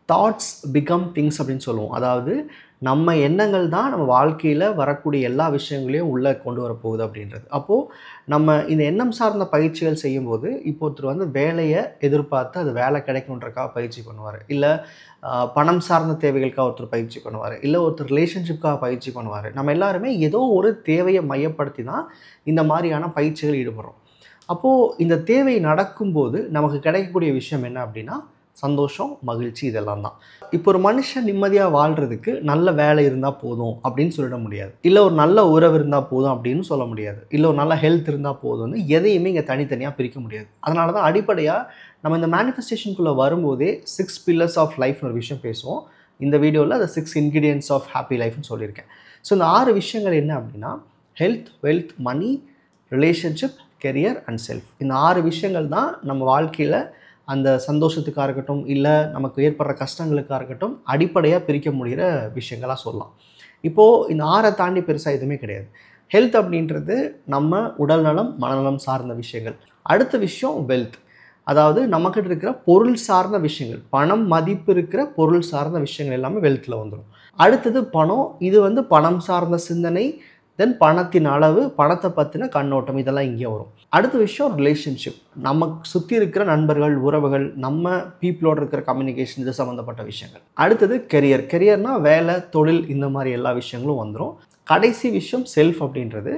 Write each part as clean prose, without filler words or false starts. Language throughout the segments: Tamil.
தாட்ஸ் பிகம் திங்ஸ் அப்படின்னு சொல்லுவோம். அதாவது நம்ம எண்ணங்கள் தான் நம்ம வாழ்க்கையில் வரக்கூடிய எல்லா விஷயங்களையும் உள்ளே கொண்டு வரப்போகுது அப்படின்றது. அப்போது நம்ம இந்த எண்ணம் சார்ந்த பயிற்சிகள் செய்யும்போது இப்போ ஒருத்தர் வந்து வேலையை எதிர்பார்த்து அது வேலை கிடைக்கணுன்றக்காக பயிற்சி பண்ணுவார், இல்லை பணம் சார்ந்த தேவைகளுக்காக ஒருத்தர் பயிற்சி பண்ணுவார், இல்லை ஒருத்தர் ரிலேஷன்ஷிப்காக பயிற்சி பண்ணுவார். நம்ம எல்லாருமே ஏதோ ஒரு தேவையை மையப்படுத்தி தான் இந்த மாதிரியான பயிற்சிகள் ஈடுபடுறோம். அப்போது இந்த தேவை நடக்கும்போது நமக்கு கிடைக்கக்கூடிய விஷயம் என்ன அப்படின்னா சந்தோஷம், மகிழ்ச்சி, இதெல்லாம் தான். இப்போ ஒரு மனுஷன் நிம்மதியாக வாழ்கிறதுக்கு நல்ல வேலை இருந்தால் போதும் அப்படின்னு சொல்லிட முடியாது, இல்லை ஒரு நல்ல உறவு இருந்தால் போதும் அப்படின்னு சொல்ல முடியாது, இல்லை ஒரு நல்ல ஹெல்த் இருந்தால் போதும்னு எதையுமே இங்கே தனித்தனியாக பிரிக்க முடியாது. அதனால தான் அடிப்படையாக நம்ம இந்த மேனிஃபெஸ்டேஷனுக்குள்ளே வரும்போதே 6 பில்லர்ஸ் ஆஃப் லைஃப்னு ஒரு விஷயம் பேசுவோம். இந்த வீடியோவில் அந்த 6 இன்க்ரீடியன்ட்ஸ் ஆஃப் ஹாப்பி லைஃப்னு சொல்லியிருக்கேன். ஸோ இந்த 6 விஷயங்கள் என்ன அப்படின்னா health, wealth, money, relationship, career and self. இந்த 6 விஷயங்கள் தான் நம்ம வாழ்க்கையில் அந்த சந்தோஷத்துக்காக இருக்கட்டும், இல்லை நமக்கு ஏற்படுற கஷ்டங்களுக்காக இருக்கட்டும், அடிப்படையாக பிரிக்க முடிகிற விஷயங்களாக சொல்லலாம். இப்போது இந்த 6 தாண்டி பெருசாக எதுவுமே கிடையாது. ஹெல்த் அப்படின்றது நம்ம உடல் நலம், மனநலம் சார்ந்த விஷயங்கள். அடுத்த விஷயம் வெல்த், அதாவது நம்மக்கிட்ட இருக்கிற பொருள் சார்ந்த விஷயங்கள், பணம் மதிப்பு இருக்கிற பொருள் சார்ந்த விஷயங்கள் எல்லாமே வெல்த்தில் வந்துடும். அடுத்தது பணம், இது வந்து பணம் சார்ந்த சிந்தனை, தென் பணத்தின் அளவு, பணத்தை பற்றின கண்ணோட்டம், இதெல்லாம் இங்கே வரும். அடுத்த விஷயம் ரிலேஷன்ஷிப், நமக்கு சுற்றி இருக்கிற நண்பர்கள், உறவுகள், நம்ம பீப்புளோடு இருக்கிற கம்யூனிகேஷன், இது சம்மந்தப்பட்ட விஷயங்கள். அடுத்தது கெரியர், கெரியர்னால் வேலை, தொழில், இந்த மாதிரி எல்லா விஷயங்களும் வந்துடும். கடைசி விஷயம் செல்ஃப் அப்படின்றது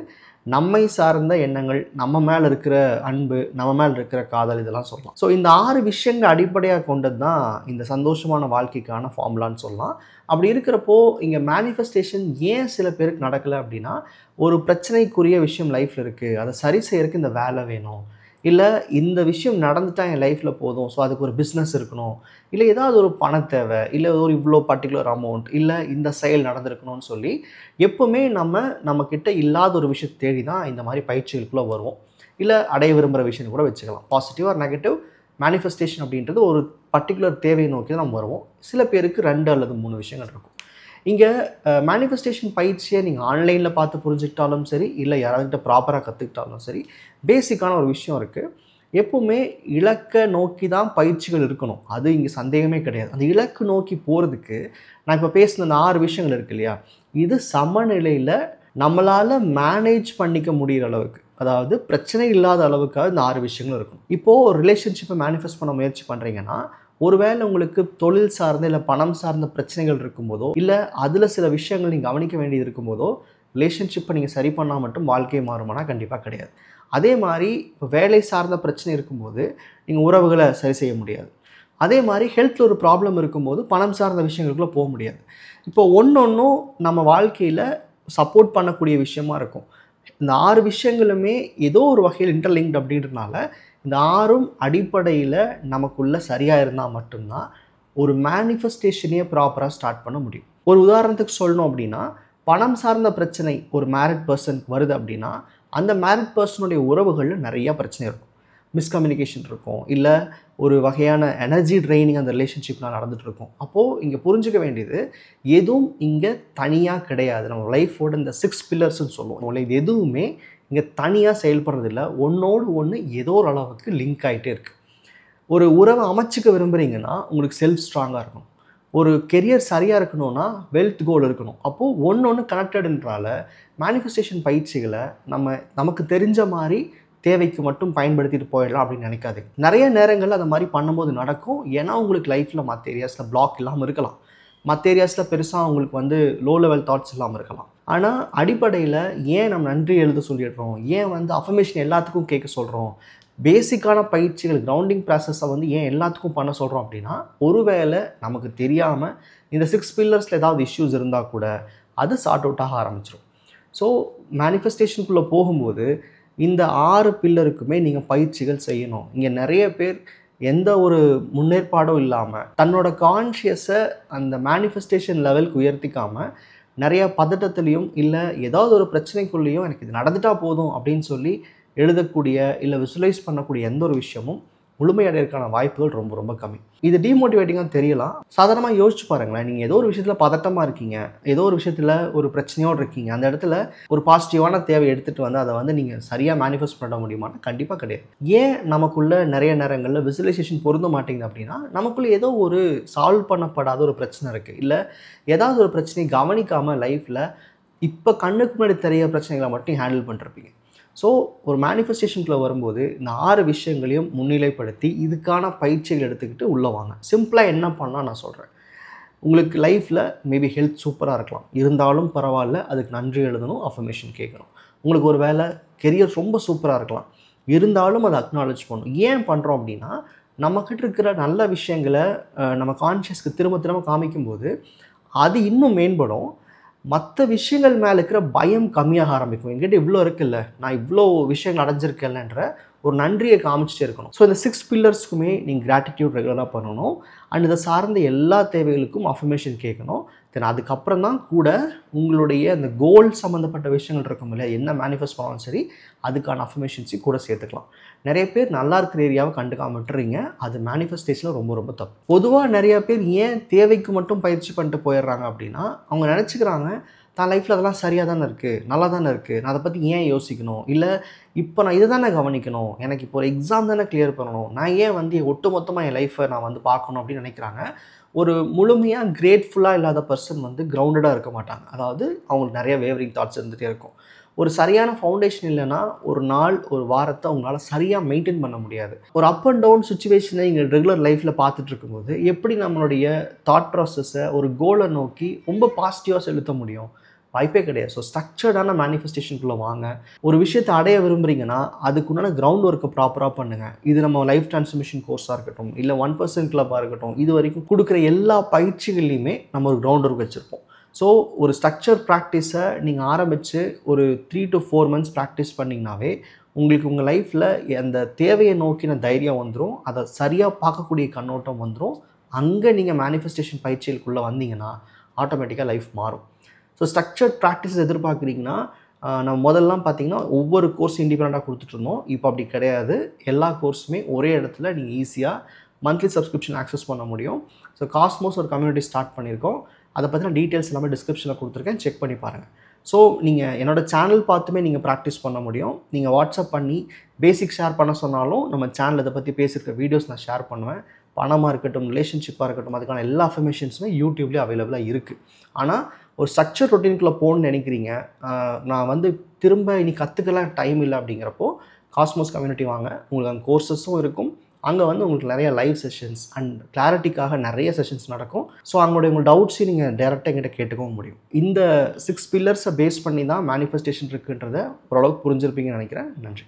நம்மை சார்ந்த எண்ணங்கள், நம்ம மேலே இருக்கிற அன்பு, நம்ம மேலே இருக்கிற காதல், இதெல்லாம் சொல்லலாம். ஸோ இந்த 6 விஷயங்கள் அடிப்படையாக கொண்டது தான் இந்த சந்தோஷமான வாழ்க்கைக்கான ஃபார்முலான்னு சொல்லலாம். அப்படி இருக்கிறப்போ இங்கே மேனிஃபெஸ்டேஷன் ஏன் சில பேருக்கு நடக்கலை அப்படின்னா, ஒரு பிரச்சனைக்குரிய விஷயம் லைஃப்பில் இருக்குது, அதை சரி செய்யறதுக்கு இந்த வேலை வேணும், இல்லை இந்த விஷயம் நடந்துட்டால் என் லைஃப்பில் போதும், ஸோ அதுக்கு ஒரு பிஸ்னஸ் இருக்கணும், இல்லை ஏதாவது ஒரு பண தேவை, இல்லை ஒரு இவ்வளோ பர்டிகுலர் அமௌண்ட், இல்லை இந்த செயல் நடந்திருக்கணும்னு சொல்லி எப்போவுமே நம்மக்கிட்ட இல்லாத ஒரு விஷயத்தை தேடி தான் இந்த மாதிரி பயிற்சிகளுக்குள்ளே வருவோம். இல்லை அடைய விரும்புகிற விஷயம் கூட வச்சுக்கலாம். பாசிட்டிவ் ஆர் நெகட்டிவ், மேனிஃபெஸ்டேஷன் அப்படின்றது ஒரு பர்டிகுலர் தேவையை நோக்கி தான் நம்ம வருவோம். சில பேருக்கு 2 அல்லது 3 விஷயங்கள் இருக்கும். இங்கே மேனிஃபெஸ்டேஷன் பயிற்சியை நீங்கள் ஆன்லைனில் பார்த்து புரிஞ்சுக்கிட்டாலும் சரி, இல்லை யாராவது ப்ராப்பராக கற்றுக்கிட்டாலும் சரி, பேசிக்கான ஒரு விஷயம் இருக்குது. எப்போவுமே இலக்கை நோக்கி தான் பயிற்சிகள் இருக்கணும், அது இங்கே சந்தேகமே கிடையாது. அந்த இலக்கு நோக்கி போகிறதுக்கு நான் இப்போ பேசின அந்த 6 விஷயங்கள் இருக்குது இல்லையா, இது சமநிலையில் நம்மளால் மேனேஜ் பண்ணிக்க முடிகிற அளவுக்கு, அதாவது பிரச்சனை இல்லாத அளவுக்காக இந்த 6 விஷயங்களும் இருக்கும். இப்போது ஒரு ரிலேஷன்ஷிப்பை மேனிஃபெஸ்ட் பண்ண முயற்சி பண்ணுறீங்கன்னா, ஒருவேளை உங்களுக்கு தொழில் சார்ந்த இல்லை பணம் சார்ந்த பிரச்சனைகள் இருக்கும்போதோ, இல்லை அதில் சில விஷயங்கள் நீங்கள் கவனிக்க வேண்டியது இருக்கும்போதோ, ரிலேஷன்ஷிப்பை நீங்கள் சரி பண்ணால் மட்டும் வாழ்க்கை மாறுமானா கண்டிப்பாக கிடையாது. அதே மாதிரி இப்போ வேலை சார்ந்த பிரச்சனை இருக்கும்போது நீங்கள் உறவுகளை சரி செய்ய முடியாது. அதே மாதிரி ஹெல்த்தில் ஒரு ப்ராப்ளம் இருக்கும்போது பணம் சார்ந்த விஷயங்களுக்குள்ளே போக முடியாது. இப்போ ஒன்றொன்றும் நம்ம வாழ்க்கையில் சப்போர்ட் பண்ணக்கூடிய விஷயமா இருக்கும். இந்த 6 விஷயங்களுமே ஏதோ ஒரு வகையில் இன்டர்லிங்க்ட் அப்படின்றதுனால இந்த 6ம் அடிப்படையில் நமக்குள்ளே சரியாக இருந்தால் மட்டும்தான் ஒரு மேனிஃபெஸ்டேஷனையே ப்ராப்பராக ஸ்டார்ட் பண்ண முடியும். ஒரு உதாரணத்துக்கு சொல்லணும் அப்படின்னா, பணம் சார்ந்த பிரச்சனை ஒரு மேரிட் பர்சனுக்கு வருது அப்படின்னா, அந்த மேரிட் பர்சனுடைய உறவுகளில் நிறையா பிரச்சனை இருக்கும், மிஸ்கம்யூனிகேஷன் இருக்கும், இல்லை ஒரு வகையான எனர்ஜி ட்ரைனிங் அந்த ரிலேஷன்ஷிப்லாம் நடந்துகிட்ருக்கும். அப்போது இங்கே புரிஞ்சிக்க வேண்டியது எதுவும் இங்கே தனியாக கிடையாது. நம்ம லைஃபோட இந்த 6 பில்லர்ஸ்ன்னு சொல்லுவோம், இது எதுவுமே இங்கே தனியாக செயல்படுறதில்ல, ஒன்றோடு ஒன்று ஏதோ ஒரு அளவுக்கு லிங்க் ஆகிட்டே இருக்குது. ஒரு உறவை அமைச்சிக்க விரும்புகிறீங்கன்னா உங்களுக்கு செல்ஃப் ஸ்ட்ராங்காக இருக்கணும், ஒரு கெரியர் சரியாக இருக்கணும்னா வெல்த் கோல் இருக்கணும். அப்போது ஒன்று கனெக்டடுன்றால மேனிஃபெஸ்டேஷன் பயிற்சிகளை நமக்கு தெரிஞ்ச மாதிரி தேவைக்கு மட்டும் பயன்படுத்திட்டு போயிடலாம் அப்படின்னு நினைக்காதீங்க. நிறைய நேரங்களில் அந்த மாதிரி பண்ணும்போது நடக்கும். ஏன்னா உங்களுக்கு லைஃப்பில் மற்ற ஏரியாஸில் பிளாக் இல்லாமல் இருக்கலாம், மற்ற ஏரியாஸில் பெருசாக உங்களுக்கு வந்து லோ லெவல் தாட்ஸ் இல்லாமல் இருக்கலாம். ஆனால் அடிப்படையில் ஏன் நம்ம நன்றி எழுத சொல்லிடுறோம், ஏன் வந்து அஃபர்மேஷன் எல்லாத்துக்கும் கேட்க சொல்கிறோம், பேசிக்கான பயிற்சிகள் கிரவுண்டிங் ப்ராசஸை வந்து ஏன் எல்லாத்துக்கும் பண்ண சொல்கிறோம் அப்படின்னா, ஒருவேளை நமக்கு தெரியாமல் இந்த 6 பில்லர்ஸில் ஏதாவது இஷ்யூஸ் இருந்தால் கூட அது சார்ட் அவுட் ஆக ஆரம்பிச்சிடும். ஸோ மேனிஃபெஸ்டேஷனுக்குள்ளே போகும்போது இந்த 6 பில்லருக்குமே நீங்கள் பயிற்சிகள் செய்யணும். இங்கே நிறைய பேர் எந்த ஒரு முன்னேற்பாடும் இல்லாமல் தன்னோட கான்ஷியஸை அந்த மேனிஃபெஸ்டேஷன் லெவலுக்கு உயர்த்திக்காமல் நிறைய பதட்டத்துலேயும் இல்லை ஏதாவது ஒரு பிரச்சனைக்குள்ளேயும் எனக்கு இது நடந்துட்டால் போதும் அப்படின்னு சொல்லி எழுதக்கூடிய இல்லை விசுவலைஸ் பண்ணக்கூடிய எந்த ஒரு விஷயமும் முழுமையடைறதுக்கான வாய்ப்புகள் ரொம்ப ரொம்ப கம்மி. இது டீமோட்டிவேட்டிங்காக தெரியலாம். சாதாரணமாக யோசிச்சு பாருங்களேன். நீங்கள் ஏதோ ஒரு விஷயத்தில் பதட்டமாக இருக்கீங்க, ஏதோ ஒரு விஷயத்தில் ஒரு பிரச்சனையோடு இருக்கீங்க. அந்த இடத்துல ஒரு பாசிட்டிவான தேவை எடுத்துகிட்டு வந்து அதை வந்து நீங்கள் சரியாக மேனிஃபெஸ்ட் பண்ண முடியுமானா கண்டிப்பாக கிடையாது. ஏன் நமக்குள்ள நிறைய நேரங்களில் விசுவலைசேஷன் பொருந்த மாட்டேங்குது அப்படின்னா, நமக்குள்ளே ஏதோ ஒரு சால்வ் பண்ணப்படாத ஒரு பிரச்சனை இருக்குது. இல்லை ஏதாவது ஒரு பிரச்சனையை கவனிக்காமல் லைஃப்பில் இப்போ கண்ணுக்கு முன்னாடி தெரிய பிரச்சனைகளை மட்டும் ஹேண்டில் பண்ணிருப்பீங்க. ஸோ ஒரு மேனிஃபெஸ்டேஷனுக்குள்ளே வரும்போது இந்த 6 விஷயங்களையும் முன்னிலைப்படுத்தி இதுக்கான பயிற்சிகள் எடுத்துக்கிட்டு உள்ளே வாங்க. சிம்பிளாக என்ன பண்ணால் நான் சொல்கிறேன். உங்களுக்கு லைஃப்பில் மேபி ஹெல்த் சூப்பராக இருக்கலாம், இருந்தாலும் பரவாயில்ல, அதுக்கு நன்றி எழுதணும், அஃபர்மேஷன் கேட்கணும். உங்களுக்கு ஒரு வேலை கெரியர் ரொம்ப சூப்பராக இருக்கலாம், இருந்தாலும் அதை அக்னாலேஜ் பண்ணணும். ஏன் பண்ணுறோம் அப்படின்னா, நம்மக்கிட்ட இருக்கிற நல்ல விஷயங்களை நம்ம கான்ஷியஸ்க்கு திரும்ப திரும்ப காமிக்கும்போது அது இன்னும் மேம்படும். மற்ற விஷயங்கள் மேலே இருக்கிற பயம் கம்மியாக ஆரம்பிக்கும். என்கிட்ட இவ்வளோ இருக்குல்ல, நான் இவ்வளோ விஷயங்கள் அடைஞ்சிருக்கேன்ன்ற ஒரு நன்றியை காமிச்சிட்டே இருக்கணும். ஸோ இந்த 6 பில்லர்ஸ்க்குமே நீங்கள் கிராட்டிடியூட் ரெகுலராக பண்ணணும். அண்ட் இதை சார்ந்த எல்லா தேவைகளுக்கும் அஃபர்மேஷன் கேட்கணும். தென் அதுக்கப்புறம் தான் கூட உங்களுடைய அந்த கோல் சம்மந்தப்பட்ட விஷயங்கள் இருக்கும் இல்லையா, என்ன மேனிஃபெஸ்ட் பண்ணாலும் சரி, அதுக்கான அஃபர்மேஷன்ஸையும் கூட சேர்த்துக்கலாம். நிறைய பேர் நல்லா இருக்கிற ஏரியாவை கண்டுக்காம விட்டுறீங்க. அது மேனிஃபெஸ்டேஷனில் ரொம்ப ரொம்ப தப்பு. பொதுவாக நிறைய பேர் ஏன் தேவைக்கு மட்டும் பயிற்சி பண்ணிட்டு போயிடுறாங்க அப்படின்னா, அவங்க நினச்சிக்கிறாங்க தான் லைஃப்பில் அதெல்லாம் சரியாக தானே இருக்குது, நல்லா தானே இருக்குது, நான் அதை பற்றி ஏன் யோசிக்கணும், இல்லை இப்போ நான் இதை தானே கவனிக்கணும், எனக்கு இப்போ ஒரு எக்ஸாம் தானே கிளியர் பண்ணணும், நான் ஏன் வந்து ஒட்டு மொத்தமாக என் லைஃப்பை நான் வந்து பார்க்கணும் அப்படின்னு நினைக்கிறாங்க. ஒரு முழுமையாக கிரேட்ஃபுல்லாக இல்லாத பர்சன் வந்து கிரவுண்டடாக இருக்க மாட்டாங்க. அதாவது அவங்களுக்கு நிறைய வேவரிங் தாட்ஸ் இருந்துகிட்டே இருக்கும். ஒரு சரியான ஃபவுண்டேஷன் இல்லைன்னா ஒரு நாள் ஒரு வாரத்தை அவங்களால சரியாக மெயின்டைன் பண்ண முடியாது. ஒரு அப் அண்ட் டவுன் சுச்சுவேஷனை நீங்கள் ரெகுலர் லைஃப்பில் பார்த்துட்டு இருக்கும்போது எப்படி நம்மளுடைய தாட் ப்ராசஸை ஒரு கோலை நோக்கி ரொம்ப பாசிட்டிவாக செலுத்த முடியும்? வாய்ப்பே கிடையாது. ஸோ ஸ்ட்ரக்சர்டான மேனிஃபெஸ்டேஷனுக்குள்ளே வாங்க. ஒரு விஷயத்தை அடைய விரும்புகிறீங்கன்னா அதுக்குண்டான கிரவுண்ட் ஒர்க்கை ப்ராப்பராக பண்ணுங்கள். இது நம்ம லைஃப் டிரான்ஸ்ஃபர்மேஷன் கோர்ஸாக இருக்கட்டும், இல்லை 1% கிளப்பாக இருக்கட்டும், இது வரைக்கும் கொடுக்குற எல்லா பயிற்சிகள்லையுமே நம்ம ஒரு கிரவுண்ட் ஒர்க் வச்சுருப்போம். ஸோ ஒரு ஸ்ட்ரக்சர் ப்ராக்டிஸை நீங்கள் ஆரம்பித்து ஒரு 3 to 4 months ப்ராக்டிஸ் பண்ணிங்கனாவே உங்களுக்கு உங்கள் லைஃப்பில் அந்த தேவையை நோக்கின தைரியம் வந்துடும், அதை சரியாக பார்க்கக்கூடிய கண்ணோட்டம் வந்துடும். அங்கே நீங்கள் மேனிஃபெஸ்டேஷன் பயிற்சிகளுக்குள்ளே வந்தீங்கன்னா ஆட்டோமேட்டிக்காக லைஃப் மாறும். ஸோ ஸ்ட்ரக்சர்ட் ப்ராக்டிஸ் எதிர்பார்க்குறீங்கன்னா, நம்ம முதல்லாம் பார்த்தீங்கன்னா ஒவ்வொரு கோர்ஸ் இண்டிபெண்ட்டாக கொடுத்துட்ருந்தோம். இப்போ அப்படி கிடையாது. எல்லா கோர்ஸுமே ஒரே இடத்துல நீங்கள் ஈஸியாக மந்த்லி சப்ஸ்கிரிப்ஷன் ஆக்சஸ் பண்ண முடியும். ஸோ காஸ்மோஸ் ஒரு கம்யூனிட்டி ஸ்டார்ட் பண்ணியிருக்கோம். அதை பற்றின டீட்டெயில்ஸ் எல்லாமே டிஸ்கிரிப்ஷனில் கொடுத்துருக்கேன், செக் பண்ணி பாருங்கள். ஸோ நீங்கள் என்னோடய சேனல் பார்த்துமே நீங்கள் ப்ராக்டிஸ் பண்ண முடியும். நீங்கள் வாட்ஸ்அப் பண்ணி பேசிக் ஷேர் பண்ண சொன்னாலும் நம்ம சேனல் இதை பற்றி பேசியிருக்க வீடியோஸ் நான் ஷேர் பண்ணுவேன். பணமாக இருக்கட்டும், ரிலேஷன்ஷிப்பாக இருக்கட்டும், அதுக்கான எல்லா அஃபர்மேஷன்ஸுமே யூடியூப்லேயே அவைலபிளாக இருக்குது. ஆனால் ஒரு ஸ்ட்ரக்சர் ரொட்டீனுக்குள்ளே போகணுன்னு நினைக்கிறீங்க, நான் வந்து திரும்ப இனி கற்றுக்கலாம் டைம் இல்லை அப்படிங்கிறப்போ காஸ்மோஸ் கம்யூனிட்டி வாங்க. உங்களுக்கு அங்கே கோர்சஸும் இருக்கும். அங்கே வந்து உங்களுக்கு நிறைய லைவ் செஷன்ஸ் அண்ட் கிளாரிட்டிக்காக நிறைய செஷன்ஸ் நடக்கும். ஸோ அவங்களுடைய உங்கள் டவுட்ஸையும் நீங்கள் டேரெக்டாக எங்கிட்ட கேட்டுக்கவும் முடியும். இந்த 6 பில்லர்ஸை பேஸ் பண்ணி தான் மேனிஃபெஸ்டேஷன் இருக்குன்றதை ஓரளவுக்கு புரிஞ்சிருப்பீங்கன்னு நினைக்கிறேன். நன்றி.